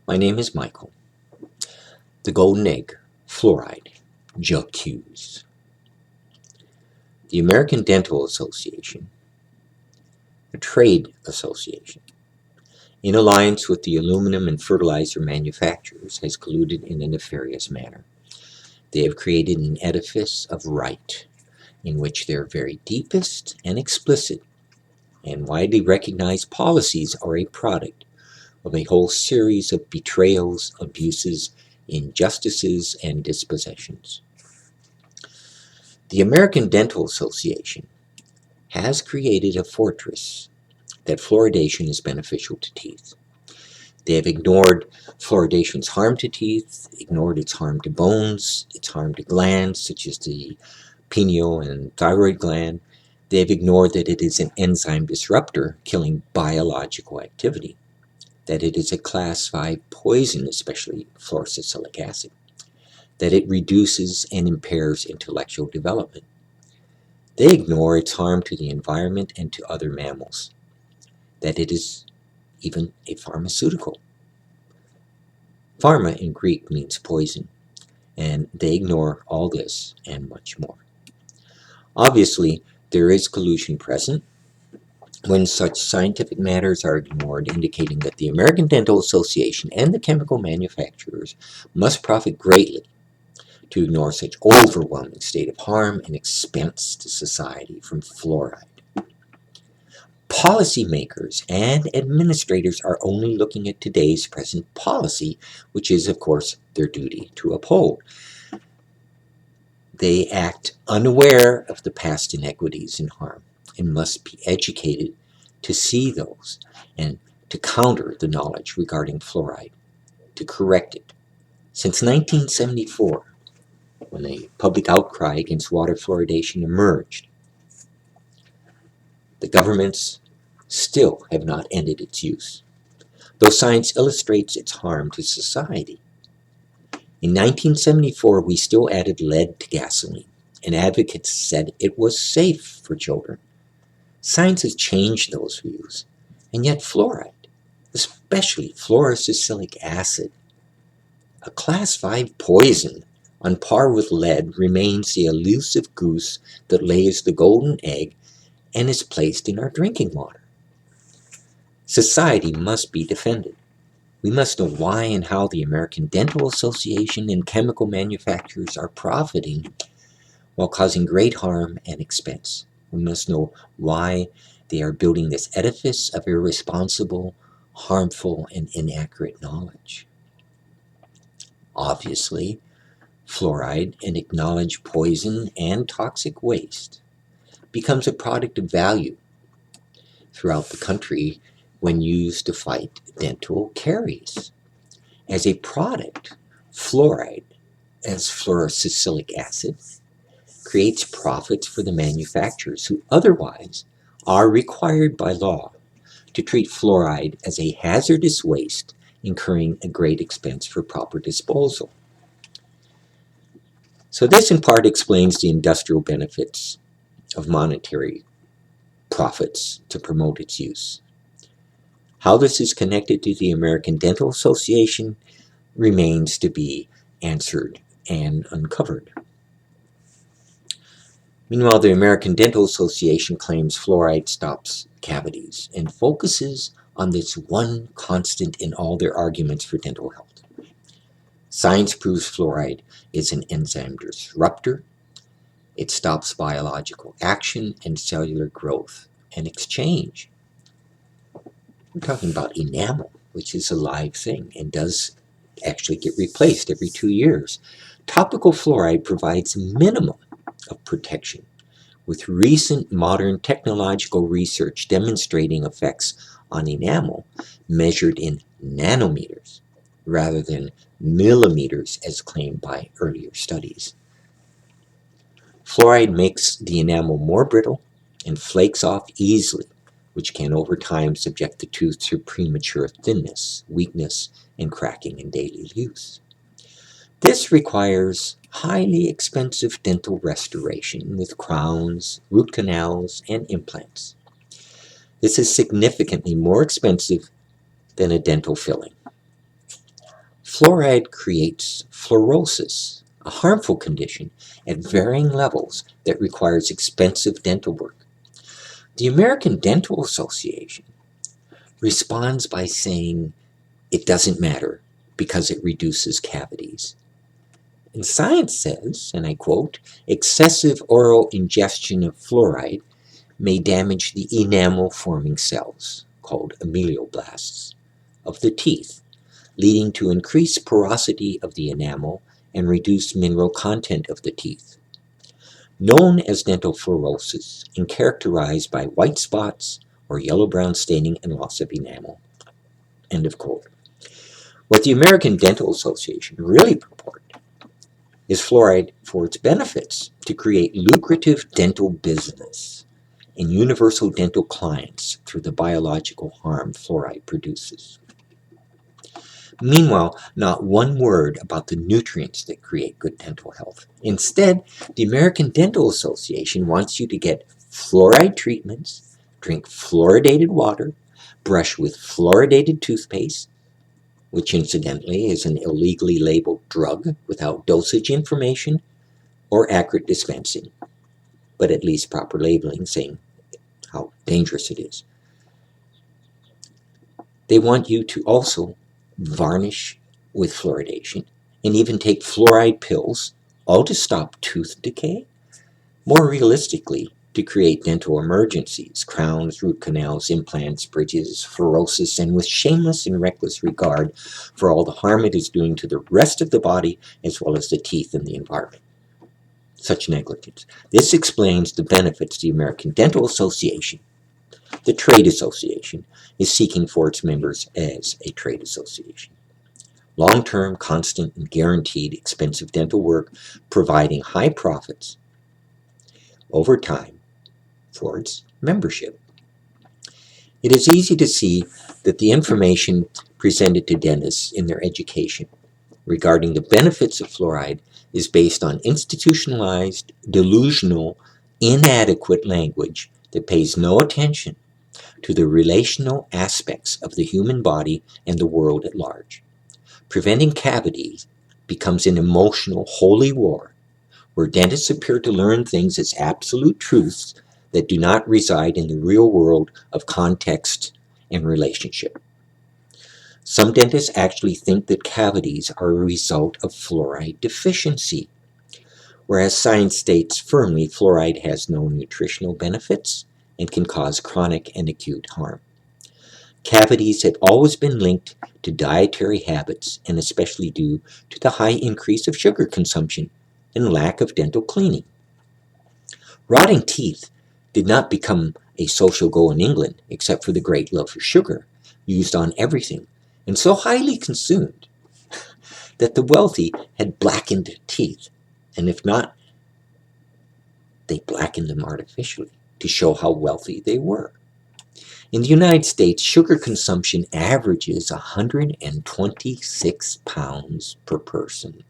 My name is Michael. The golden egg, fluoride, j'accuse. The American Dental Association, a trade association, in alliance with the aluminum and fertilizer manufacturers, has colluded in a nefarious manner. They have created an edifice of right, in which their very deepest and explicit and widely recognized policies are a product of a whole series of betrayals, abuses, injustices, and dispossessions. The American Dental Association has created a fortress that fluoridation is beneficial to teeth. They have ignored fluoridation's harm to teeth, ignored its harm to bones, its harm to glands such as the pineal and thyroid gland. They have ignored that it is an enzyme disruptor killing biological activity, that it is a class 5 poison, especially fluorosilicic acid, that it reduces and impairs intellectual development. They ignore its harm to the environment and to other mammals, that it is even a pharmaceutical. Pharma in Greek means poison, and they ignore all this and much more. Obviously, there is collusion present when such scientific matters are ignored, indicating that the American Dental Association and the chemical manufacturers must profit greatly to ignore such overwhelming state of harm and expense to society from fluoride. Policymakers and administrators are only looking at today's present policy, which is, of course, their duty to uphold. They act unaware of the past inequities and harm and must be educated to see those and to counter the knowledge regarding fluoride, to correct it. Since 1974, when the public outcry against water fluoridation emerged, the governments still have not ended its use, though science illustrates its harm to society. In 1974, we still added lead to gasoline, and advocates said it was safe for children. Science has changed those views, and yet fluoride, especially fluorosilicic acid, a class 5 poison on par with lead, remains the elusive goose that lays the golden egg and is placed in our drinking water. Society must be defended. We must know why and how the American Dental Association and chemical manufacturers are profiting while causing great harm and expense. We must know why they are building this edifice of irresponsible, harmful, and inaccurate knowledge. Obviously, fluoride, an acknowledged poison and toxic waste, becomes a product of value throughout the country when used to fight dental caries. As a product, fluoride, as fluorosilicic acid, creates profits for the manufacturers who otherwise are required by law to treat fluoride as a hazardous waste, incurring a great expense for proper disposal. So this in part explains the industrial benefits of monetary profits to promote its use. How this is connected to the American Dental Association remains to be answered and uncovered. Meanwhile, the American Dental Association claims fluoride stops cavities and focuses on this one constant in all their arguments for dental health. Science proves fluoride is an enzyme disruptor. It stops biological action and cellular growth and exchange. We're talking about enamel, which is a live thing and does actually get replaced every 2 years. Topical fluoride provides a minimum of protection, with recent modern technological research demonstrating effects on enamel measured in nanometers rather than millimeters as claimed by earlier studies. Fluoride makes the enamel more brittle and flakes off easily, which can over time subject the tooth to premature thinness, weakness, and cracking in daily use. This requires highly expensive dental restoration with crowns, root canals, and implants. This is significantly more expensive than a dental filling. Fluoride creates fluorosis, a harmful condition at varying levels that requires expensive dental work. The American Dental Association responds by saying it doesn't matter because it reduces cavities. And science says, and I quote, excessive oral ingestion of fluoride may damage the enamel-forming cells, called amealoblasts, of the teeth, leading to increased porosity of the enamel and reduced mineral content of the teeth. Known as dental fluorosis and characterized by white spots or yellow-brown staining and loss of enamel. End of quote. What the American Dental Association really purported is fluoride for its benefits to create lucrative dental business and universal dental clients through the biological harm fluoride produces. Meanwhile, not one word about the nutrients that create good dental health. Instead, the American Dental Association wants you to get fluoride treatments, drink fluoridated water, brush with fluoridated toothpaste, which incidentally is an illegally labeled drug without dosage information or accurate dispensing, but at least proper labeling saying how dangerous it is. They want you to also varnish with fluoridation and even take fluoride pills, all to stop tooth decay. More realistically, to create dental emergencies, crowns, root canals, implants, bridges, fluorosis, and with shameless and reckless regard for all the harm it is doing to the rest of the body as well as the teeth and the environment. Such negligence. This explains the benefits the American Dental Association, the trade association, is seeking for its members as a trade association. Long-term, constant, and guaranteed expensive dental work providing high profits over time for its membership. It is easy to see that the information presented to dentists in their education regarding the benefits of fluoride is based on institutionalized, delusional, inadequate language that pays no attention to the relational aspects of the human body and the world at large. Preventing cavities becomes an emotional holy war where dentists appear to learn things as absolute truths that do not reside in the real world of context and relationship. Some dentists actually think that cavities are a result of fluoride deficiency, whereas science states firmly fluoride has no nutritional benefits and can cause chronic and acute harm. Cavities have always been linked to dietary habits and especially due to the high increase of sugar consumption and lack of dental cleaning. Rotting teeth did not become a social goal in England except for the great love for sugar, used on everything and so highly consumed that the wealthy had blackened teeth, and if not, they blackened them artificially to show how wealthy they were. In the United States, sugar consumption averages 126 pounds per person.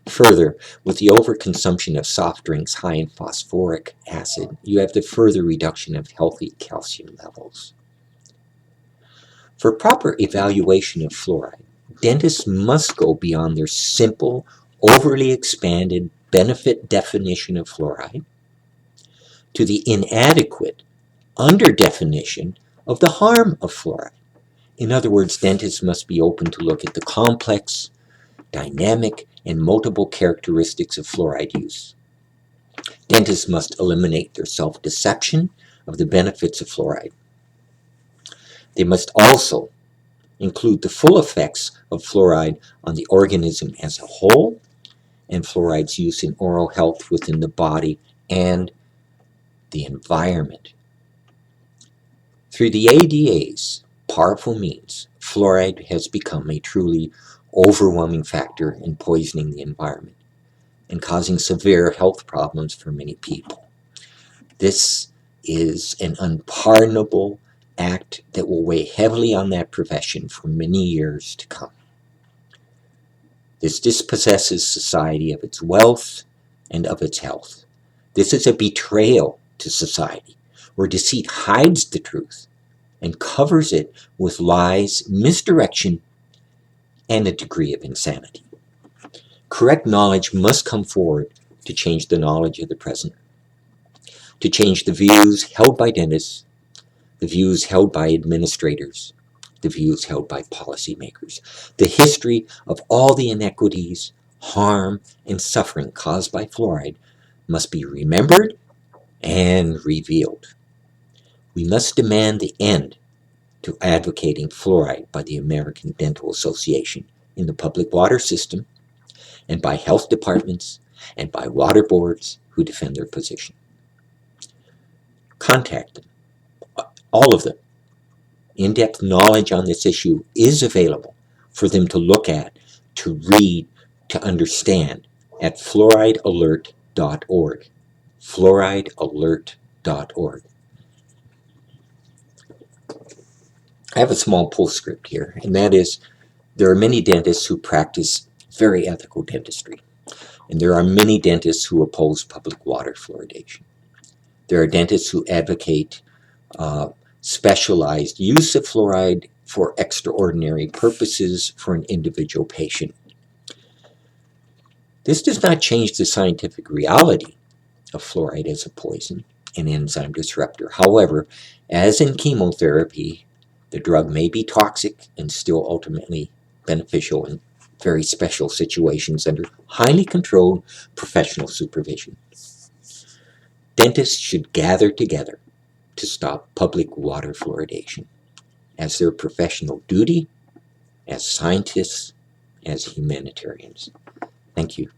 Further, with the overconsumption of soft drinks high in phosphoric acid, you have the further reduction of healthy calcium levels. For proper evaluation of fluoride, dentists must go beyond their simple, overly expanded benefit definition of fluoride to the inadequate under-definition of the harm of fluoride. In other words, dentists must be open to look at the complex, dynamic, and multiple characteristics of fluoride use. Dentists must eliminate their self-deception of the benefits of fluoride. They must also include the full effects of fluoride on the organism as a whole and fluoride's use in oral health within the body and the environment. Through the ADA's powerful means, fluoride has become a truly overwhelming factor in poisoning the environment and causing severe health problems for many people. This is an unpardonable act that will weigh heavily on that profession for many years to come. This dispossesses society of its wealth and of its health. This is a betrayal to society, where deceit hides the truth and covers it with lies, misdirection, and a degree of insanity. Correct knowledge must come forward to change the knowledge of the present, to change the views held by dentists, the views held by administrators, the views held by policymakers. The history of all the inequities, harm, and suffering caused by fluoride must be remembered and revealed. We must demand the end to advocating fluoride by the American Dental Association in the public water system, and by health departments, and by water boards who defend their position. Contact them, all of them. In-depth knowledge on this issue is available for them to look at, to read, to understand at fluoridealert.org. fluoridealert.org. I have a small postscript here, and that is, there are many dentists who practice very ethical dentistry, and there are many dentists who oppose public water fluoridation. There are dentists who advocate specialized use of fluoride for extraordinary purposes for an individual patient. This does not change the scientific reality of fluoride as a poison and enzyme disruptor. However, as in chemotherapy, the drug may be toxic and still ultimately beneficial in very special situations under highly controlled professional supervision. Dentists should gather together to stop public water fluoridation as their professional duty, as scientists, as humanitarians. Thank you.